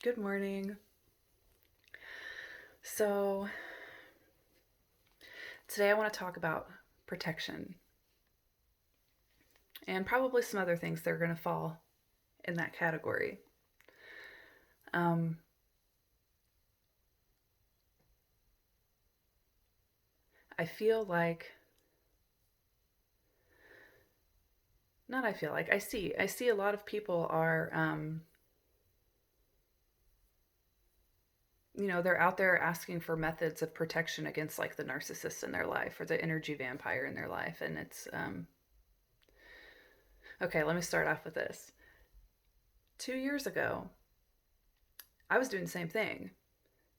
Good morning. So, today I want to talk about protection and probably some other things that are going to fall in that category. Um, I feel like, not I feel like, I see a lot of people are, they're out there asking for methods of protection against like the narcissist in their life or the energy vampire in their life. And okay, let me start off with this. 2 years ago, I was doing the same thing.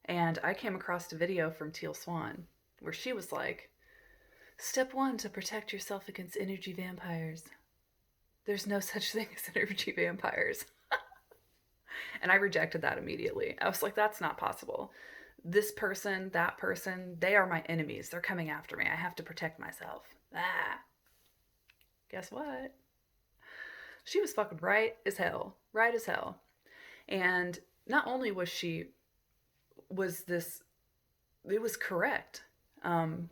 And I came across a video from Teal Swan where she was like, Step one to protect yourself against energy vampires. There's no such thing as energy vampires. And I rejected that immediately. I was like, that's not possible. This person, that person, they are my enemies. They're coming after me. I have to protect myself. Ah, guess what? She was fucking right as hell. Right as hell. And not only was this, it was correct. Um,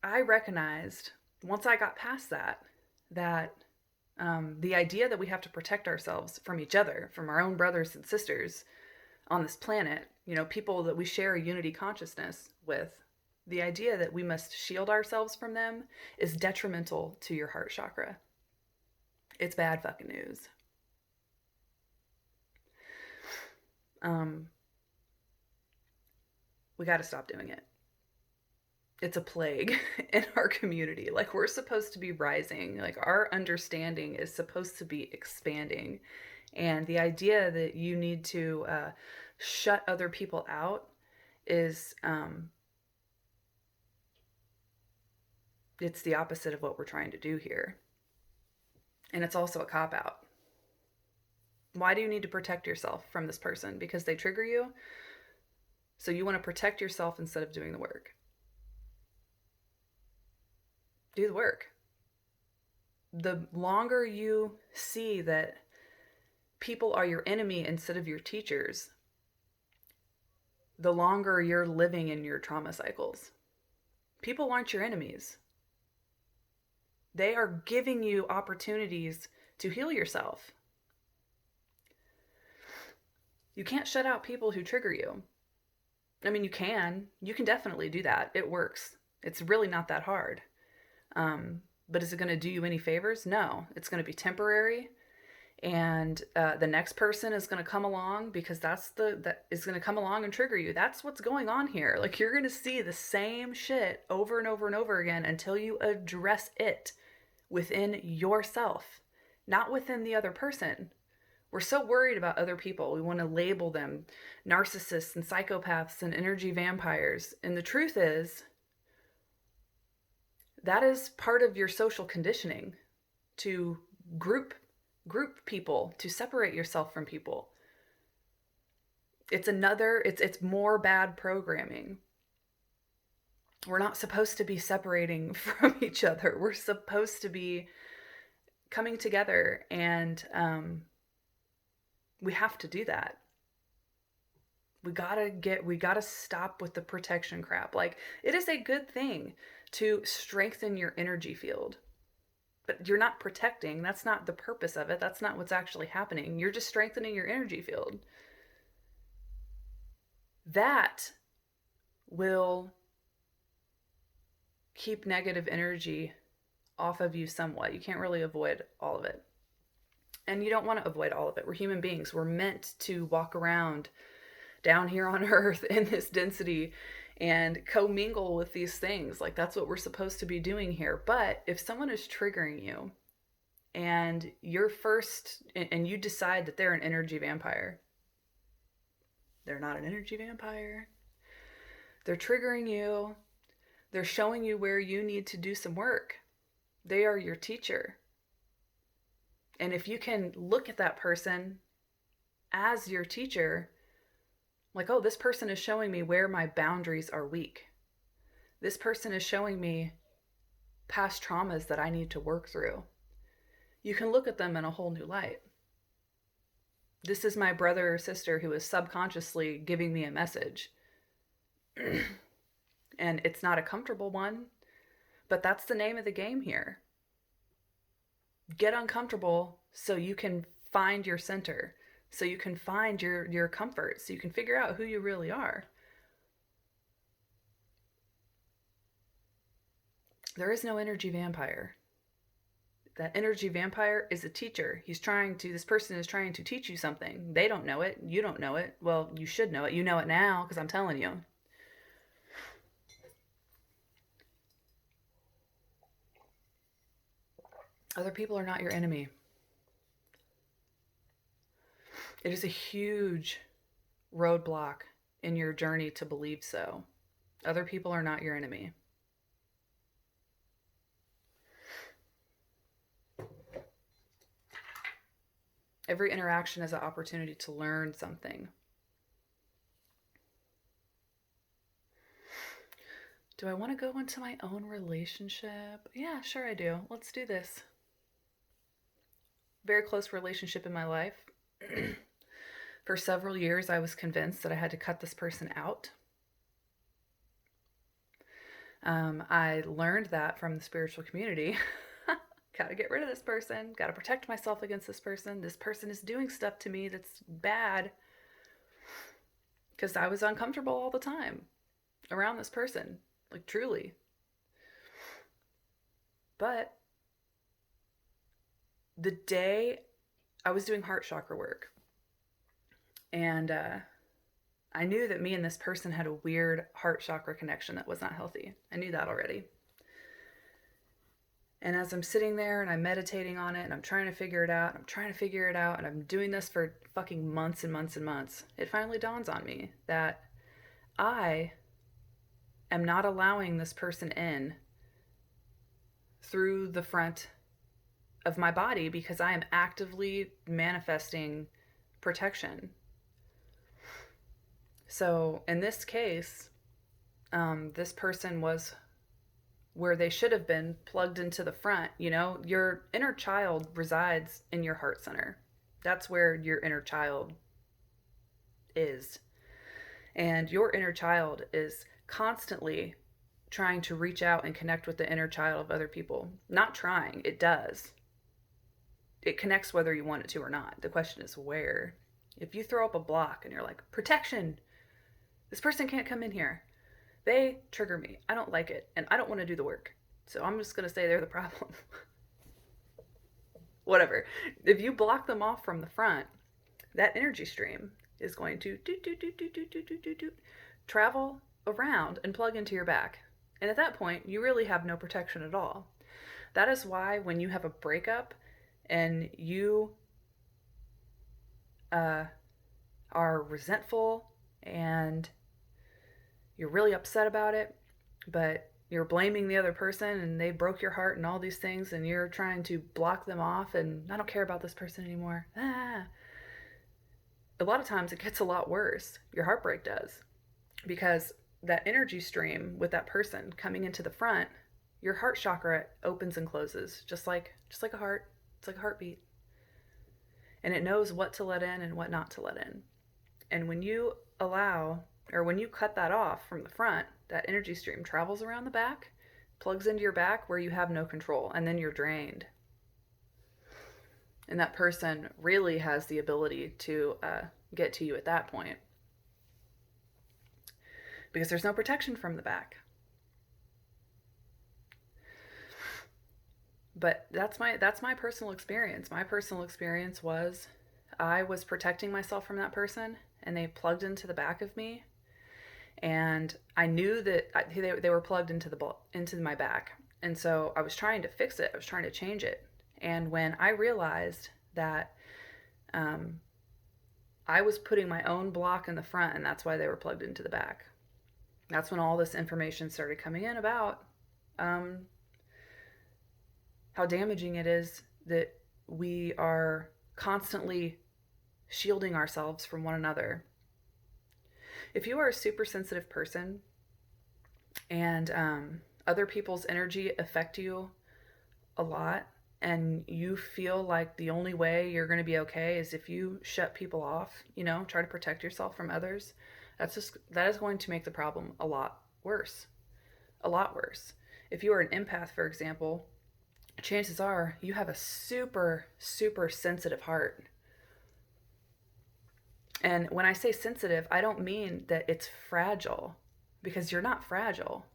I recognized once I got past that the idea that we have to protect ourselves from each other, from our own brothers and sisters on this planet, people that we share a unity consciousness with, the idea that we must shield ourselves from them is detrimental to your heart chakra. It's bad fucking news. Um, we got to stop doing it. It's a plague in our community. Like, we're supposed to be rising, like our understanding is supposed to be expanding, and the idea that you need to shut other people out is it's the opposite of what we're trying to do here, and it's also a cop out. Why do you need to protect yourself from this person? Because they trigger you, so you want to protect yourself instead of doing the work. Do the work. The longer you see that people are your enemy instead of your teachers, the longer you're living in your trauma cycles. People aren't your enemies. They are giving you opportunities to heal yourself. You can't shut out people who trigger you. I mean, you can. You can definitely do that. It works. It's really not that hard. But is it going to do you any favors? No. It's going to be temporary, and the next person is going to come along because that is going to come along and trigger you. That's what's going on here. Like, you're going to see the same shit over and over and over again until you address it within yourself, not within the other person. We're so worried about other people. We want to label them narcissists and psychopaths and energy vampires. And the truth is, that is part of your social conditioning to group people, to separate yourself from people. It's more bad programming. We're not supposed to be separating from each other. We're supposed to be coming together, and we have to do that. We gotta stop with the protection crap. Like, it is a good thing to strengthen your energy field, but you're not protecting. That's not the purpose of it. That's not what's actually happening. You're just strengthening your energy field. That will keep negative energy off of you somewhat. You can't really avoid all of it. And you don't want to avoid all of it. We're human beings. We're meant to walk around down here on earth in this density and commingle with these things. Like, that's what we're supposed to be doing here. But if someone is triggering you and and you decide that they're an energy vampire, they're not an energy vampire. They're triggering you. They're showing you where you need to do some work. They are your teacher. And if you can look at that person as your teacher, like, oh, this person is showing me where my boundaries are weak. This person is showing me past traumas that I need to work through. You can look at them in a whole new light. This is my brother or sister who is subconsciously giving me a message. And it's not a comfortable one, but that's the name of the game here. Get uncomfortable so you can find your center, so you can find your comfort, so you can figure out who you really are. There is no energy vampire. That energy vampire is a teacher. This person is trying to teach you something. They don't know it. You don't know it. Well, you should know it. You know it now because I'm telling you. Other people are not your enemy. It is a huge roadblock in your journey to believe so. Other people are not your enemy. Every interaction is an opportunity to learn something. Do I want to go into my own relationship? Yeah, sure I do. Let's do this. Very close relationship in my life. For several years, I was convinced that I had to cut this person out. I learned that from the spiritual community. Got to get rid of this person. Got to protect myself against this person. This person is doing stuff to me that's bad. Because I was uncomfortable all the time around this person. Like, truly. But the day I was doing heart chakra work, and I knew that me and this person had a weird heart chakra connection that was not healthy. I knew that already. And as I'm sitting there and I'm meditating on it and I'm trying to figure it out, and I'm doing this for fucking months and months and months, it finally dawns on me that I am not allowing this person in through the front of my body because I am actively manifesting protection. So in this case, this person was where they should have been, plugged into the front. You know, your inner child resides in your heart center. That's where your inner child is. And your inner child is constantly trying to reach out and connect with the inner child of other people. Not trying, it does. It connects whether you want it to or not. The question is where. If you throw up a block and you're like, protection, this person can't come in here. They trigger me. I don't like it, and I don't want to do the work. So I'm just going to say they're the problem. Whatever. If you block them off from the front, that energy stream is going to travel around and plug into your back. And at that point, you really have no protection at all. That is why when you have a breakup and you are resentful and you're really upset about it, but you're blaming the other person and they broke your heart and all these things, and you're trying to block them off and I don't care about this person anymore. A lot of times it gets a lot worse. Your heartbreak does. Because that energy stream with that person coming into the front, your heart chakra opens and closes just like a heart. It's like a heartbeat. And it knows what to let in and what not to let in. And when you when you cut that off from the front, that energy stream travels around the back, plugs into your back where you have no control, and then you're drained. And that person really has the ability to get to you at that point. Because there's no protection from the back. But that's my personal experience. My personal experience was I was protecting myself from that person, and they plugged into the back of me. And I knew that they were plugged into my back. And so I was trying to fix it. I was trying to change it. And when I realized that I was putting my own block in the front, and that's why they were plugged into the back, that's when all this information started coming in about how damaging it is that we are constantly shielding ourselves from one another. If you are a super sensitive person and other people's energy affect you a lot, and you feel like the only way you're going to be okay is if you shut people off, try to protect yourself from others, that is going to make the problem a lot worse. A lot worse. If you are an empath, for example, chances are you have a super, super sensitive heart. And when I say sensitive, I don't mean that it's fragile, because you're not fragile.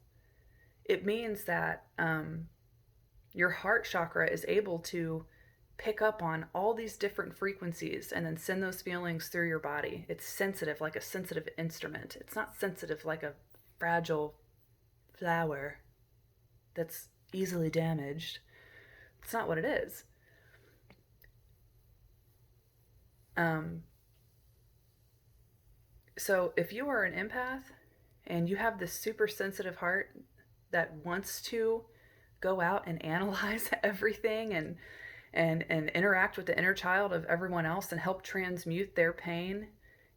It means that your heart chakra is able to pick up on all these different frequencies and then send those feelings through your body. It's sensitive, like a sensitive instrument. It's not sensitive like a fragile flower that's easily damaged. It's not what it is. So if you are an empath and you have this super sensitive heart that wants to go out and analyze everything and interact with the inner child of everyone else and help transmute their pain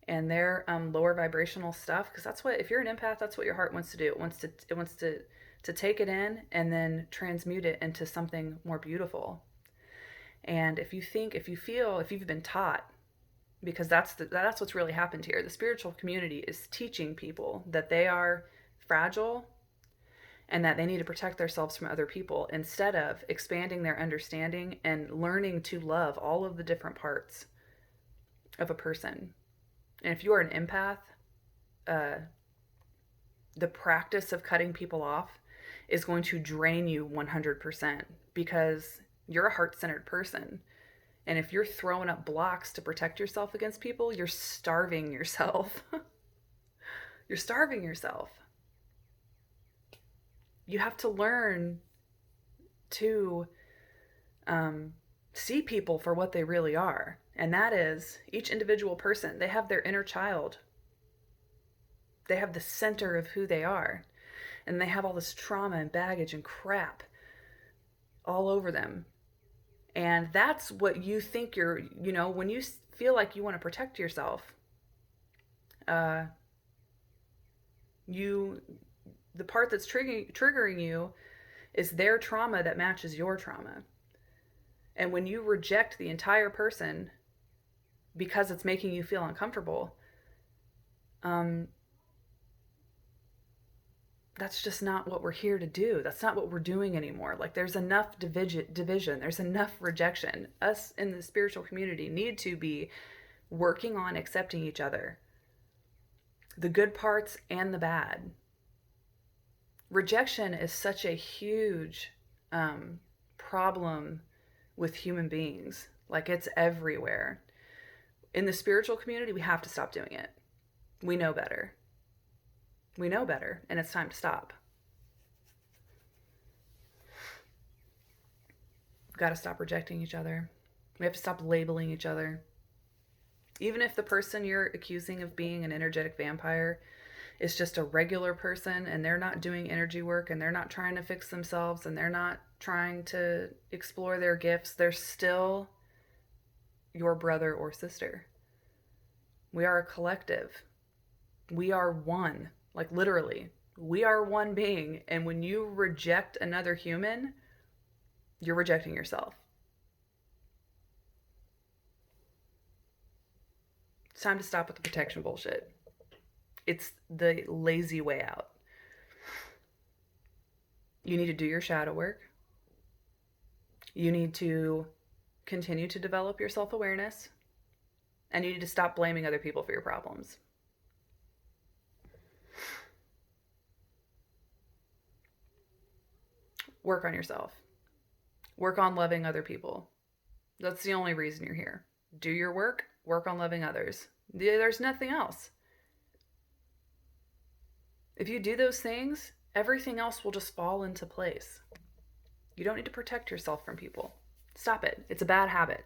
and their lower vibrational stuff, because that's what, if you're an empath, that's what your heart wants to do. It wants to take it in and then transmute it into something more beautiful. And if you've been taught, because that's what's really happened here, the spiritual community is teaching people that they are fragile and that they need to protect themselves from other people, instead of expanding their understanding and learning to love all of the different parts of a person. And if you are an empath, the practice of cutting people off is going to drain you 100%, because you're a heart-centered person. And if you're throwing up blocks to protect yourself against people, you're starving yourself. You're starving yourself. You have to learn to see people for what they really are. And that is, each individual person, they have their inner child. They have the center of who they are. And they have all this trauma and baggage and crap all over them. And that's what you think when you feel like you want to protect yourself, the part that's triggering you is their trauma that matches your trauma. And when you reject the entire person because it's making you feel uncomfortable, that's just not what we're here to do. That's not what we're doing anymore. Like, there's enough division. There's enough rejection. Us in the spiritual community need to be working on accepting each other, the good parts and the bad. Rejection is such a huge problem with human beings. Like, it's everywhere. In the spiritual community, we have to stop doing it. We know better. We know better, and it's time to stop. We've got to stop rejecting each other. We have to stop labeling each other. Even if the person you're accusing of being an energetic vampire is just a regular person, and they're not doing energy work, and they're not trying to fix themselves, and they're not trying to explore their gifts, they're still your brother or sister. We are a collective. We are one. Like, literally, we are one being. And when you reject another human, you're rejecting yourself. It's time to stop with the protection bullshit. It's the lazy way out. You need to do your shadow work. You need to continue to develop your self-awareness. And you need to stop blaming other people for your problems. Work on yourself. Work on loving other people. That's the only reason you're here. Do your work, work on loving others. There's nothing else. If you do those things, everything else will just fall into place. You don't need to protect yourself from people. Stop it. It's a bad habit.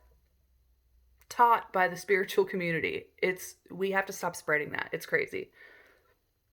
Taught by the spiritual community. We have to stop spreading that. It's crazy.